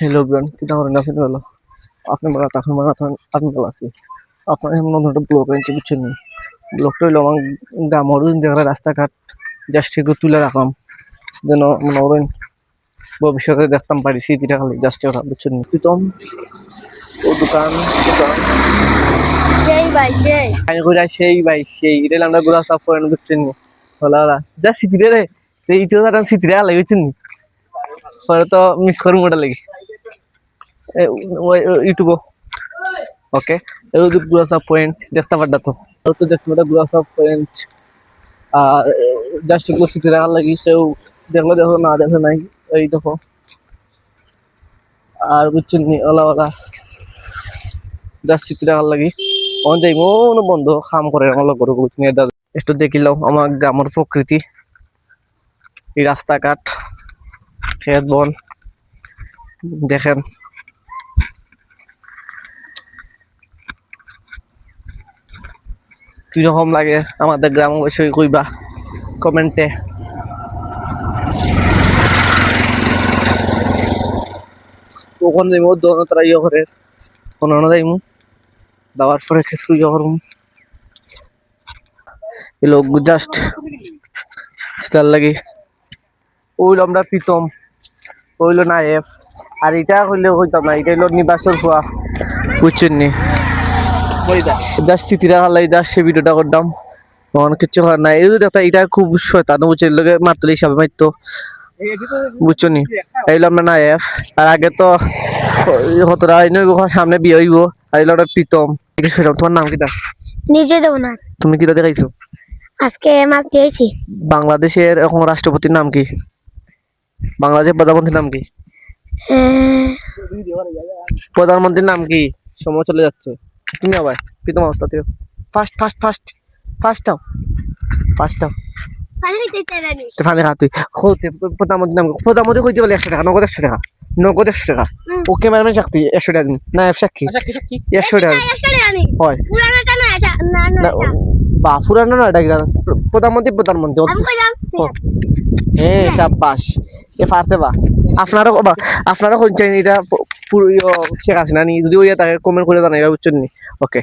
hello bran কিতা করেন আছেন বলো আপনি বলা তখন বলা তখন আপনি বলা আছি আপনার এমন নতুন একটা ব্লগ আনছে বুঝছেন নি ব্লগটা হইলো আমার গ্রামের যেগুলো রাস্তাঘাট জাস্ট একটু তুলে রাখলাম যেন মনে করেন ভবিষ্যতে দেখতাম পারি স্মৃতিটা খালি জাস্ট ওটা বুঝছেন নি প্রীতম ও দোকান দোকান সেই ভাই সেই আমি ঘুরা সেই ভাই সেই এটা আমরা ঘুরা সব করেন বুঝছেন নি বলা যা স্মৃতিটা রে এইটাও তারা স্মৃতিটা লাগে বুঝছেন নি পরে তো মিস করবো ওটা লাগে ইউটিউব ওকে এই যে গ্লাস অফ পয়েন্ট দেখতে পারদা তো তো দেখতে পারদা গ্লাস অফ পয়েন্ট আর জাস্ট একটু স্মৃতি রাখার লাগি সেও দেখলো দেখো না দেখো নাই এই দেখো আর বুঝছেন নি ওলা ওলা জাস্ট স্মৃতি রাখার লাগি আমাদের এমন বন্ধ কাম করে আমার লোক করে বুঝছেন এটা একটু দেখিলাম আমার গ্রামের প্রকৃতি এই রাস্তাঘাট খেত বন দেখেন কিরকম লাগে আমাদের গ্রাম অবশ্যই কইবা কমেন্টে কখন যাইমু দোনো তারা ইয়ে করে কোনো না যাইমু দাওয়ার পরে কিছু ইয়ে করমু এলো জাস্ট স্টার লাগে ওইল আমরা প্রীতম ওইল নায়েফ আর এটা হইলে হইতাম না এটা হইল নিবাসর ফুয়া বুঝছেন নি জাস্ট স্মৃতিটা ভাল লাগে জাস্ট সেই ভিডিওটা করতাম অনেক কিছু হয় না এই দেখা এটা খুব শয়তান বুঝছে লোকে মারতো হিসাবে মারতো বুঝছো নি এইলো আমরা নায়েফ আর আগে তো হতরা সামনে বিয়ে হইব আর এলো ওটা প্রীতম তোমার নাম কিটা নিজে দেবো না তুমি কিটা দেখাইছো আজকে মাছ দিয়েছি বাংলাদেশের এখন রাষ্ট্রপতির নাম কি বাংলাদেশের প্রধানমন্ত্রীর নাম কি প্রধানমন্ত্রীর নাম কি সময় চলে যাচ্ছে তুমি আবার প্রীতম অবস্থা ফার্স্ট ফার্স্ট ফার্স্ট ফার্স্ট দাও ফার্স্ট দাও ফানে খা তুই প্রধানমন্ত্রীর নাম প্রধানমন্ত্রী কইতে বলে 100 টাকা নগদ 100 টাকা ওকে মানে চাকরি 100 টাকা দিন না সাক্ষী 100 টাকা হয় বা পুরানো না এটা প্রধানমন্ত্রী হ্যাঁ সাব্বাস এ পারতে বা আপনারা কোন চাই এটা পুরো শেখ হাসিনা নি যদি ওই তাকে কমেন্ট করে জানাইবা বুঝছেন নি ওকে